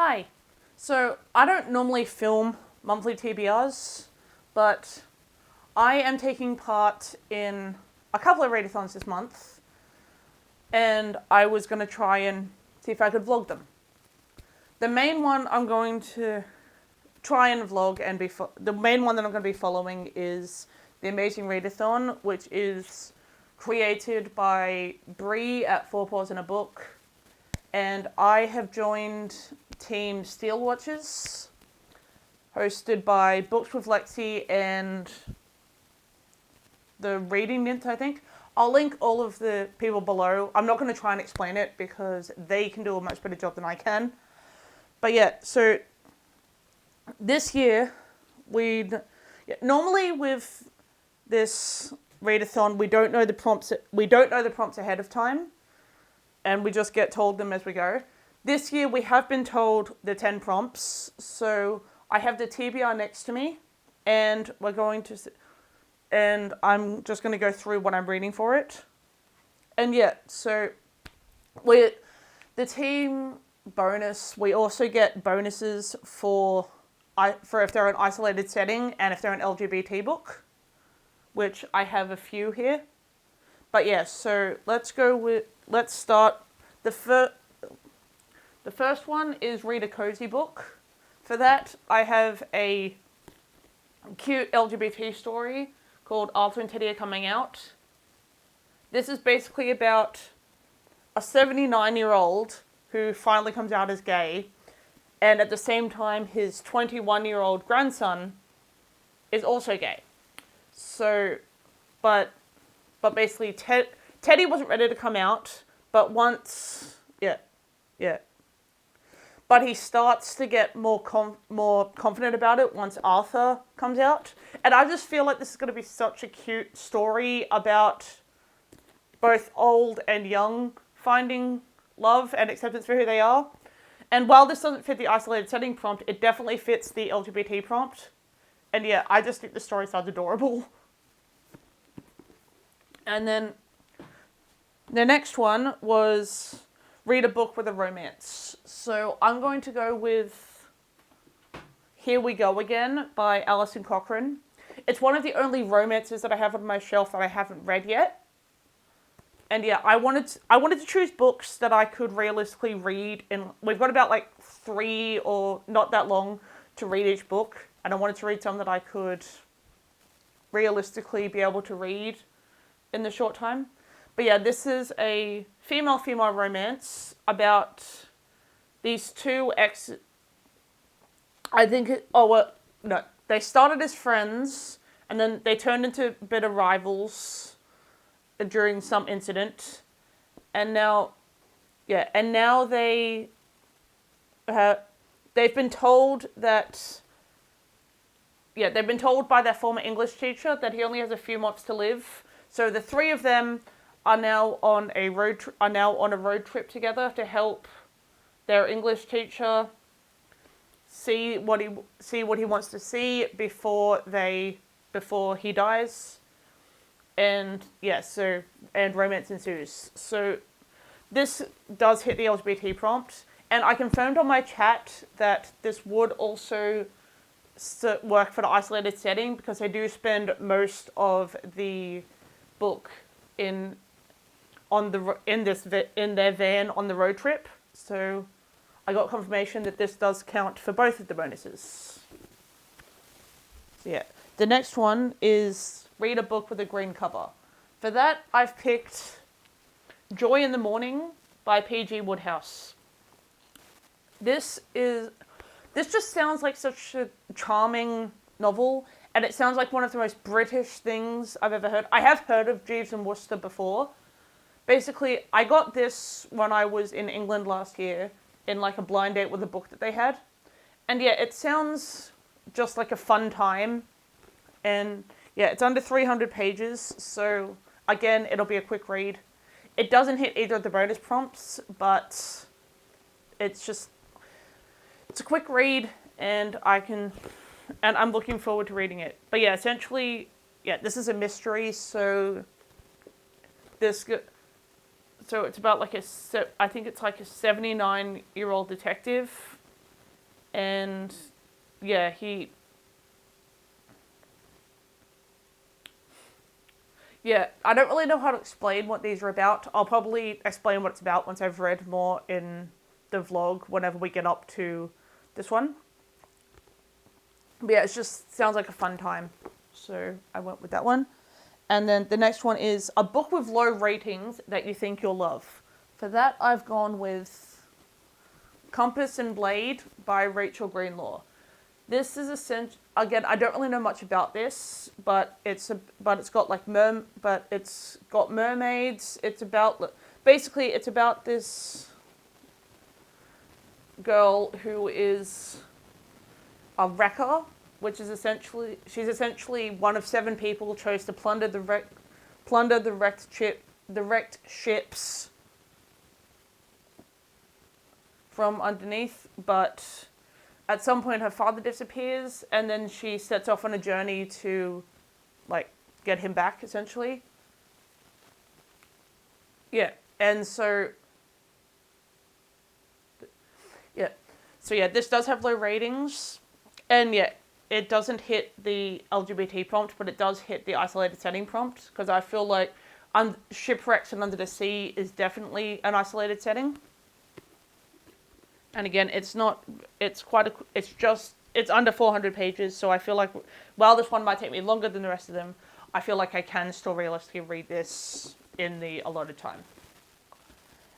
Hi. So, I don't normally film monthly TBRs, but I am taking part in a couple of readathons this month, and I was going to try and see if I could vlog them. The main one I'm going to try and vlog and the main one that I'm going to be following is the Amazing Readathon, which is created by Bree at Four Paws in a Book, and I have joined Team Steel Watches, hosted by Books with Lexi and the Reading Mint, I think. I'll link all of the people below. I'm not going to try and explain it because they can do a much better job than I can. But yeah, so this year, normally with this readathon, we don't know the prompts ahead of time, and we just get told them as we go. This year we have been told the 10 prompts, so I have the TBR next to me, and I'm just going to go through what I'm reading for it. And yeah, so the team bonus, we also get bonuses for if they're an isolated setting and if they're an LGBT book, which I have a few here. But yeah, so let's start. The first one is read a cozy book. For that, I have a cute LGBT story called Arthur and Teddy Are Coming Out. This is basically about a 79-year-old who finally comes out as gay, and at the same time his 21-year-old grandson is also gay. So, but basically Teddy wasn't ready to come out, but but he starts to get more confident about it once Arthur comes out. And I just feel like this is going to be such a cute story about both old and young finding love and acceptance for who they are. And while this doesn't fit the isolated setting prompt, it definitely fits the LGBT prompt. And yeah, I just think the story sounds adorable. And then the next one was read a book with a romance. So I'm going to go with Here We Go Again by Alison Cochrane. It's one of the only romances that I have on my shelf that I haven't read yet. And yeah, I wanted to choose books that I could realistically read, and we've got about 3 or not that long to read each book, and I wanted to read some that I could realistically be able to read in the short time. But yeah, this is a female-female romance about these two they started as friends, and then they turned into a bit of rivals during some incident, and now they've been told by their former English teacher that he only has a few months to live. So the three of them are now on a road trip together to help their English teacher see what he wants to see before he dies. And yeah, and romance ensues. So this does hit the LGBT prompt, and I confirmed on my chat that this would also work for the isolated setting because they do spend most of the book in their van on the road trip. So I got confirmation that this does count for both of the bonuses. So yeah, the next one is read a book with a green cover. For that, I've picked Joy in the Morning by P.G. Wodehouse. This just sounds like such a charming novel, and it sounds like one of the most British things I've ever heard. I have heard of Jeeves and Wooster before. Basically, I got this when I was in England last year in a blind date with a book that they had. And yeah, it sounds just like a fun time. And yeah, it's under 300 pages, so again, it'll be a quick read. It doesn't hit either of the bonus prompts, but it's a quick read, and I'm looking forward to reading it. But yeah, essentially, this is a mystery, so it's about I think it's a 79-year-old detective And yeah, I don't really know how to explain what these are about. I'll probably explain what it's about once I've read more in the vlog whenever we get up to this one. But yeah, it just sounds like a fun time. So I went with that one. And then the next one is a book with low ratings that you think you'll love. For that, I've gone with Compass and Blade by Rachel Greenlaw. This is again, I don't really know much about this, but it's got mermaids. It's about this girl who is a wrecker, which is she's essentially one of 7 people who chose to plunder the wrecked ships from underneath, but at some point her father disappears, and then she sets off on a journey to get him back, essentially. Yeah, and so this does have low ratings, and it doesn't hit the LGBT prompt, but it does hit the isolated setting prompt, because I feel like Shipwrecks and Under the Sea is definitely an isolated setting. And again, it's under 400 pages, so I feel like while this one might take me longer than the rest of them, I feel like I can still realistically read this in the allotted time.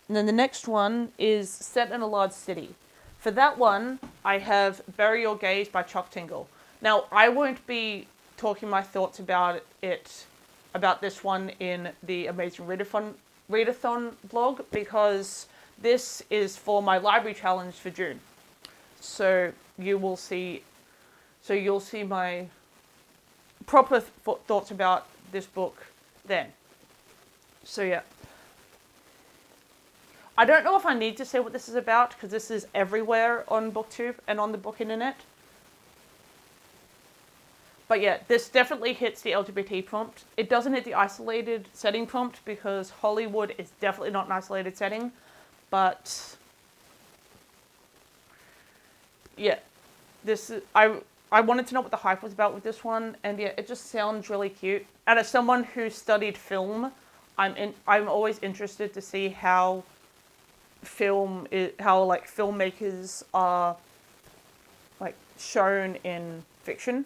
And then the next one is Set in a Large City. For that one, I have Bury Your Gaze by Chuck Tingle. Now, I won't be talking my thoughts about this one in the Amazing Readathon vlog, because this is for my library challenge for June. So you'll see my proper thoughts about this book then. So yeah. I don't know if I need to say what this is about, because this is everywhere on BookTube and on the book internet. But yeah, this definitely hits the LGBT prompt. It doesn't hit the isolated setting prompt, because Hollywood is definitely not an isolated setting. But yeah, I wanted to know what the hype was about with this one, and yeah, it just sounds really cute. And as someone who studied film, I'm always interested to see how filmmakers are shown in fiction.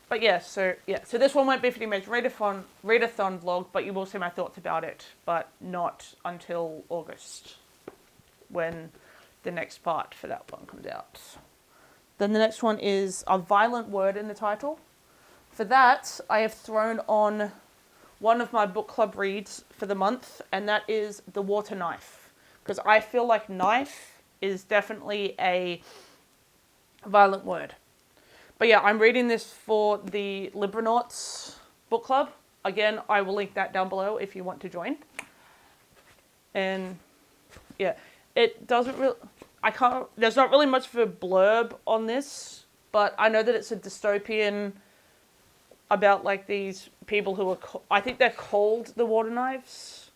But so this one won't be for the Amazing Readathon vlog, but you will see my thoughts about it, but not until August, when the next part for that one comes out. Then the next one is a violent word in the title. For that, I have thrown on one of my book club reads for the month, and that is The Water Knife. Because I feel like knife is definitely a violent word. But yeah, I'm reading this for the Libranauts book club. Again, I will link that down below if you want to join. And yeah, it doesn't really... There's not really much of a blurb on this, but I know that it's a dystopian about these people who are... I think they're called the Water Knives.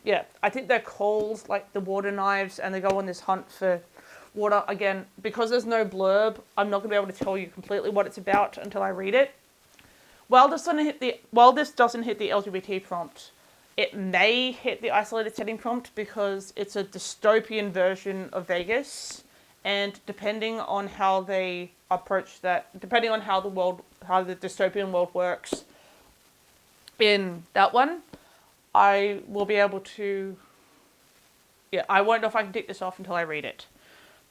Yeah, I think they're called the Water Knives, and they go on this hunt for water. Again, because there's no blurb, I'm not going to be able to tell you completely what it's about until I read it. While this doesn't hit the LGBT prompt, it may hit the isolated setting prompt, because it's a dystopian version of Vegas, and depending on how they approach that, depending on how the dystopian world works in that one, I will be able to... Yeah, I won't know if I can tick this off until I read it.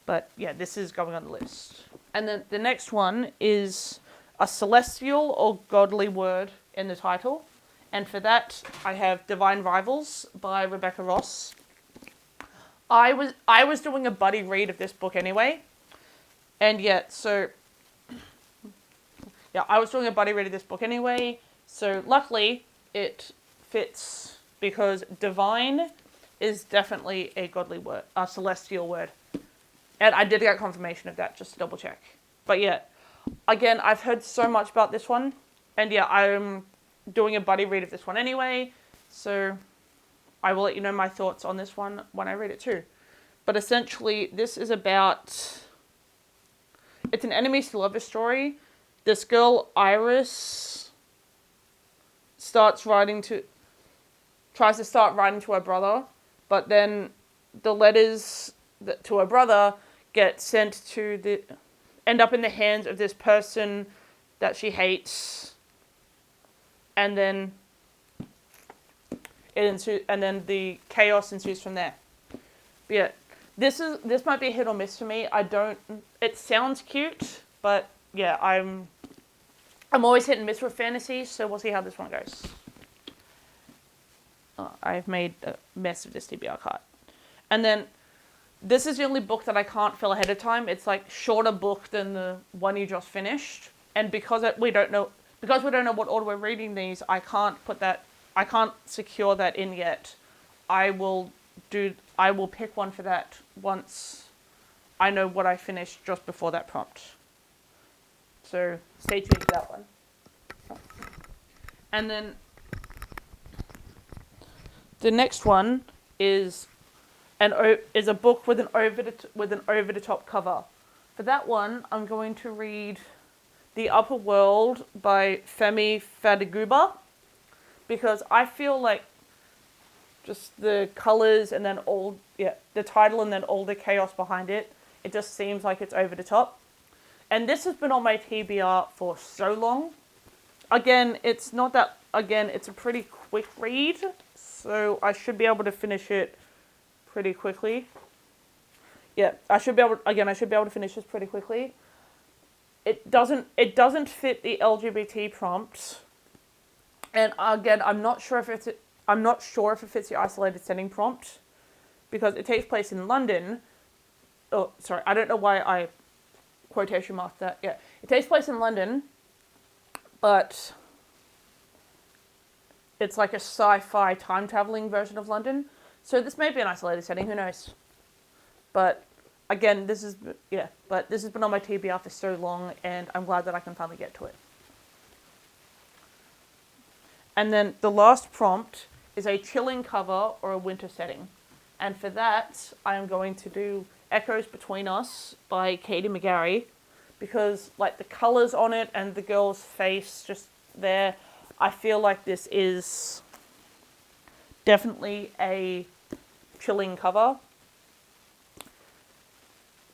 But yeah, this is going on the list. And then the next one is a celestial or godly word in the title. And for that, I have Divine Rivals by Rebecca Ross. I was doing a buddy read of this book anyway. And I was doing a buddy read of this book anyway. So luckily, it fits, because divine is definitely a godly word, a celestial word. And I did get confirmation of that, just to double check. But yeah, again, I've heard so much about this one. And yeah, I'm doing a buddy read of this one anyway. So I will let you know my thoughts on this one when I read it too. But essentially, this is about... It's an enemies to lover story. This girl, Iris, tries to start writing to her brother, but then the letters to her brother get sent end up in the hands of this person that she hates, and then the chaos ensues from there. But yeah, this might be a hit or miss for me. It sounds cute, but yeah, I'm always hit and miss with fantasy, so we'll see how this one goes. I've made a mess of this TBR card. And then, this is the only book that I can't fill ahead of time. It's like shorter book than the one you just finished. And because we don't know what order we're reading these, I can't secure that in yet. I will pick one for that once I know what I finished just before that prompt. So stay tuned for that one. And then the next one is a book with an over the top cover. For that one, I'm going to read The Upper World by Femi Fadiguba, because I feel like just the colors and then the title and then all the chaos behind it, it just seems like it's over the top. And this has been on my TBR for so long. It's a pretty quick read, so I should be able to finish it pretty quickly. Yeah, I should be able to finish this pretty quickly. It doesn't fit the LGBT prompt. And again, I'm not sure if it fits the isolated setting prompt, because it takes place in London. Oh, sorry, I don't know why I quotation marked that. Yeah, it takes place in London, but it's like a sci-fi time traveling version of London. So this may be an isolated setting, who knows? But again, this has been on my TBR for so long, and I'm glad that I can finally get to it. And then the last prompt is a chilling cover or a winter setting. And for that, I am going to do Echoes Between Us by Katie McGarry, because like the colours on it and the girl's face just there, I feel like this is definitely a chilling cover.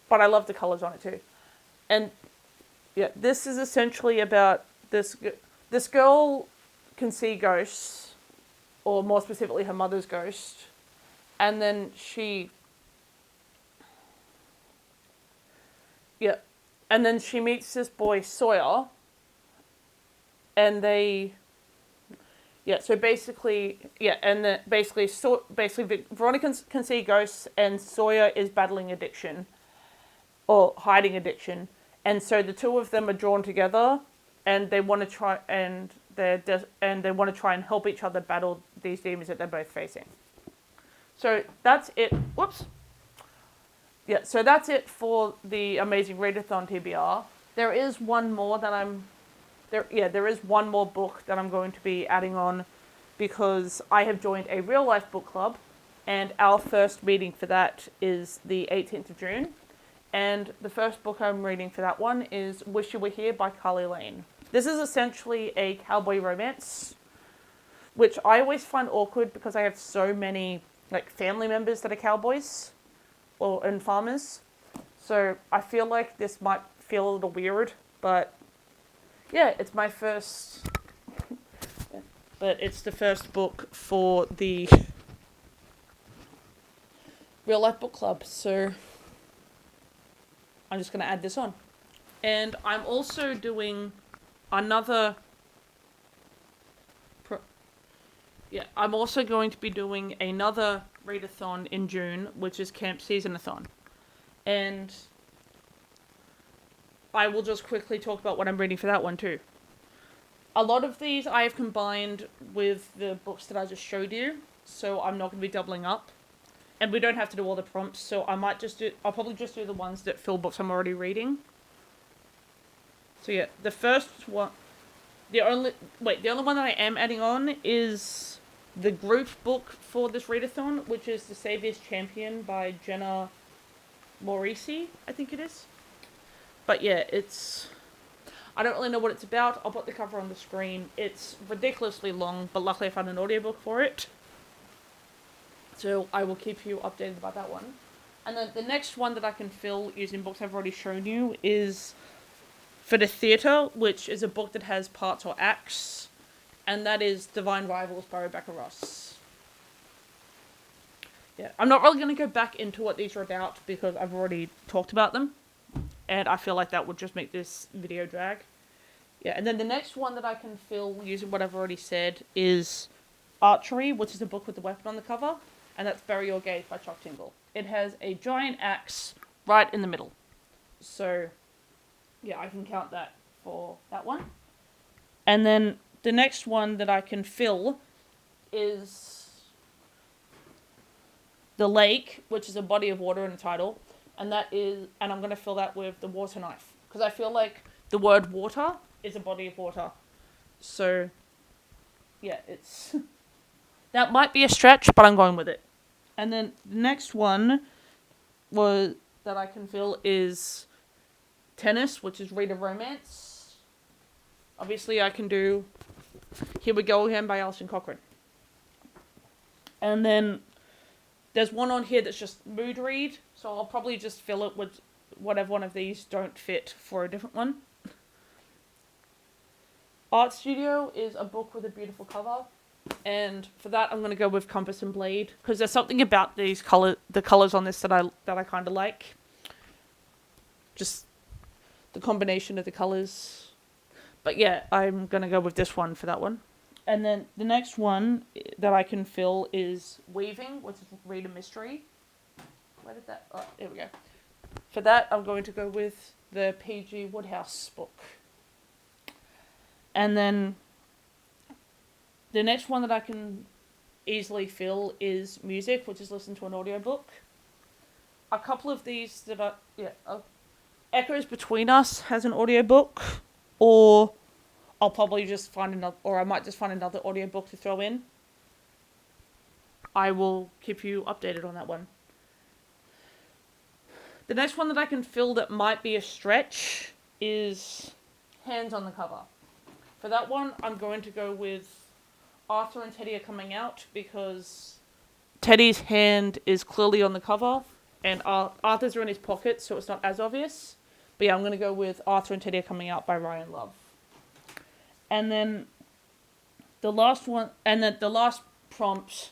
But I love the colours on it too. And yeah, this is essentially about this girl can see ghosts, or more specifically her mother's ghost, and then she meets this boy Sawyer, and Veronica can see ghosts, and Sawyer is battling addiction or hiding addiction, and so the two of them are drawn together, and they want to try and help each other battle these demons that they're both facing. So that's it. Whoops. Yeah, so that's it for the Amazing Readathon TBR. There is one more book that I'm going to be adding on, because I have joined a real life book club, and our first meeting for that is the 18th of June. And the first book I'm reading for that one is Wish You Were Here by Carly Lane. This is essentially a cowboy romance, which I always find awkward because I have so many like family members that are cowboys and farmers. So I feel like this might feel a little weird, but yeah, it's my first. But it's the first book for the real life book club, so I'm just going to add this on. And I'm also doing another. I'm also going to be doing another readathon in June, which is Camp Seasonathon. And I will just quickly talk about what I'm reading for that one too. A lot of these I have combined with the books that I just showed you, so I'm not going to be doubling up. And we don't have to do all the prompts, so I'll probably just do the ones that fill books I'm already reading. So yeah, the first one, the only one that I am adding on is the group book for this readathon, which is The Saviour's Champion by Jenna Morrissey, I think it is. But yeah, I don't really know what it's about. I'll put the cover on the screen. It's ridiculously long, but luckily I found an audiobook for it. So I will keep you updated about that one. And then the next one that I can fill using books I've already shown you is for the theatre, which is a book that has parts or acts. And that is Divine Rivals by Rebecca Ross. Yeah, I'm not really going to go back into what these are about because I've already talked about them. And I feel like that would just make this video drag. Yeah, and then the next one that I can fill using what I've already said is Archery, which is a book with the weapon on the cover. And that's Bury Your Gaze by Chuck Tingle. It has a giant axe right in the middle. So, yeah, I can count that for that one. And then the next one that I can fill is The Lake, which is a body of water in the title. And I'm going to fill that with The Water Knife. Because I feel like the word water is a body of water. So, yeah, it's... that might be a stretch, but I'm going with it. And then the next one that I can fill is Tennis, which is Read a Romance. Obviously, I can do Here We Go Again by Alison Cochrane. And then there's one on here that's just mood read, so I'll probably just fill it with whatever one of these don't fit for a different one. Art Studio is a book with a beautiful cover. And for that, I'm going to go with Compass and Blade. Because there's something about the colours on this that I kind of like. Just the combination of the colours. But yeah, I'm going to go with this one for that one. And then the next one that I can fill is Weaving, which is Read a Mystery. Where did that... Oh, there we go. For that, I'm going to go with the P.G. Wodehouse book. And then the next one that I can easily fill is Music, which is listen to an audiobook. A couple of these that are... Yeah, Echoes Between Us has an audiobook, or I'll probably just find another... Or I might just find another audiobook to throw in. I will keep you updated on that one. The next one that I can fill that might be a stretch is Hands on the Cover. For that one, I'm going to go with Arthur and Teddy Are Coming Out, because Teddy's hand is clearly on the cover, and Arthur's are in his pocket, so it's not as obvious. But yeah, I'm going to go with Arthur and Teddy Are Coming Out by Ryan Love. And then the last one, and then the last prompt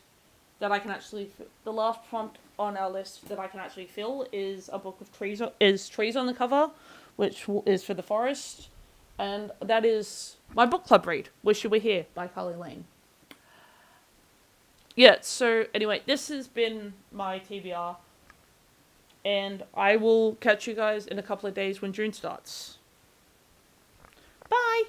that I can actually, the last prompt on our list that I can actually fill is a book with trees on the cover, which is for the forest. And that is my book club read, Wish You Were Here by Carly Lane. Yeah, so anyway, this has been my TBR. And I will catch you guys in a couple of days when June starts. Bye!